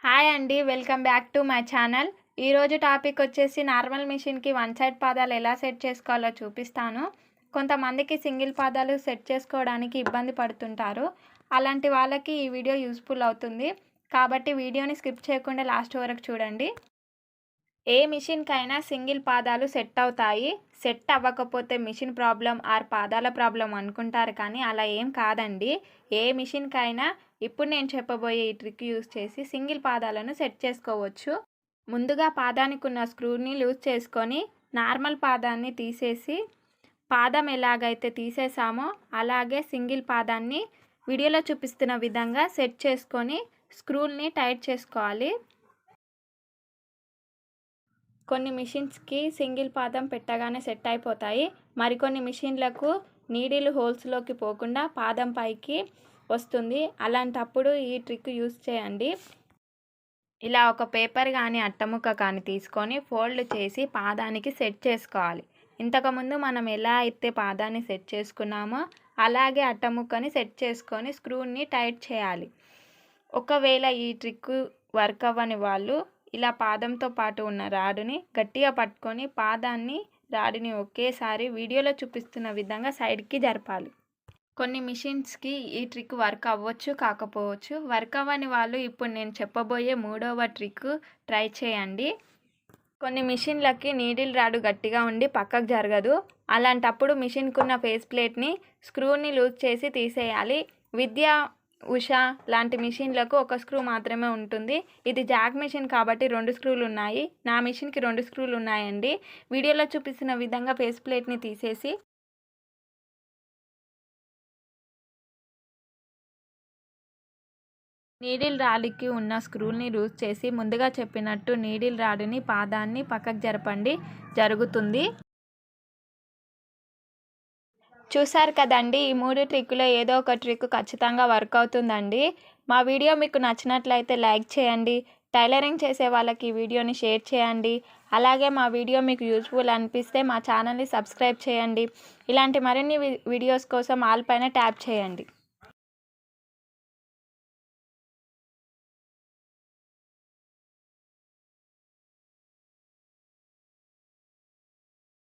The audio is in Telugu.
హాయ్ అండి. Welcome back to my channel. ఈరోజు టాపిక్ వచ్చేసి నార్మల్ మిషన్‌కి వన్ సైడ్ పాదాలు ఎలా సెట్ చేసుకోవాలో చూపిస్తాను. కొంతమందికి సింగిల్ పాదాలు సెట్ చేసుకోవడానికి ఇబ్బంది పడుతుంటారు. అలాంటి వాళ్ళకి ఈ వీడియో యూస్‌ఫుల్ అవుతుంది. కాబట్టి వీడియోని స్కిప్ చేయకుండా లాస్ట్ వరకు చూడండి. ఏ మిషన్‌కైనా సింగిల్ పాదాలు సెట్ అవుతాయి. సెట్ అవ్వకపోతే మిషన్ ప్రాబ్లమ్ ఆర్ పాదాల ప్రాబ్లమ్ అనుకుంటారు, కానీ అలా ఏం కాదండి. ఏ మిషన్‌కైనా ఇప్పుడు నేను చెప్పబోయే ఈ ట్రిక్ యూజ్ చేసి సింగిల్ పాదాలను సెట్ చేసుకోవచ్చు. ముందుగా పాదానికి ఉన్న స్క్రూని లూజ్ చేసుకొని నార్మల్ పాదాన్ని తీసేసి, పాదం ఎలాగైతే తీసేసామో అలాగే సింగిల్ పాదాన్ని వీడియోలో చూపిస్తున్న విధంగా సెట్ చేసుకొని స్క్రూల్ని టైట్ చేసుకోవాలి. కొన్ని మిషన్స్కి సింగిల్ పాదం పెట్టగానే సెట్ అయిపోతాయి. మరికొన్ని మిషన్లకు నీడిల్ హోల్స్లోకి పోకుండా పాదం పైకి వస్తుంది. అలాంటప్పుడు ఈ ట్రిక్ యూస్ చేయండి. ఇలా ఒక పేపర్ కానీ అట్టముక్క కానీ తీసుకొని ఫోల్డ్ చేసి పాదానికి సెట్ చేసుకోవాలి. ఇంతకుముందు మనం ఎలా అయితే పాదాన్ని సెట్ చేసుకున్నామో అలాగే అట్టముక్కని సెట్ చేసుకొని స్క్రూని టైట్ చేయాలి. ఒకవేళ ఈ ట్రిక్ వర్క్ అవ్వని వాళ్ళు ఇలా పాదంతో పాటు ఉన్న రాడుని గట్టిగా పట్టుకొని పాదాన్ని రాడుని ఒకేసారి వీడియోలో చూపిస్తున్న విధంగా సైడ్కి జరపాలి. కొన్ని మిషన్స్కి ఈ ట్రిక్ వర్క్ అవ్వచ్చు, కాకపోవచ్చు. వర్క్ అవ్వని వాళ్ళు ఇప్పుడు నేను చెప్పబోయే మూడవ ట్రిక్ ట్రై చేయండి. కొన్ని మిషన్లకి నీడిల్ రాడు గట్టిగా ఉండి పక్కకు జరగదు. అలాంటప్పుడు మిషన్కున్న ఫేస్ ప్లేట్ని స్క్రూని లూజ్ చేసి తీసేయాలి. విద్యా, ఉషా లాంటి మిషన్లకు ఒక స్క్రూ మాత్రమే ఉంటుంది. ఇది జాక్ మిషన్ కాబట్టి 2 స్క్రూలు ఉన్నాయి. నా మిషన్కి 2 స్క్రూలు ఉన్నాయండి. వీడియోలో చూపిస్తున్న విధంగా ఫేస్ ప్లేట్ని తీసేసి నీడిల్ రాడ్కి ఉన్న స్క్రూల్ని లూజ్ చేసి ముందుగా చెప్పినట్టు నీడిల్ రాడుని పాదాన్ని పక్కకు జరపండి. జరుగుతుంది. చూసారు కదండి, ఈ 3 ట్రిక్కులో ఏదో ఒక ట్రిక్ ఖచ్చితంగా వర్క్ అవుతుందండి. మా వీడియో మీకు నచ్చినట్లయితే లైక్ చేయండి. టైలరింగ్ చేసే వాళ్ళకి ఈ వీడియోని షేర్ చేయండి. అలాగే మా వీడియో మీకు యూజ్ఫుల్ అనిపిస్తే మా ఛానల్ని సబ్స్క్రైబ్ చేయండి. ఇలాంటి మరిన్ని వీడియోస్ కోసం ఆల్ పైన ట్యాప్ చేయండి.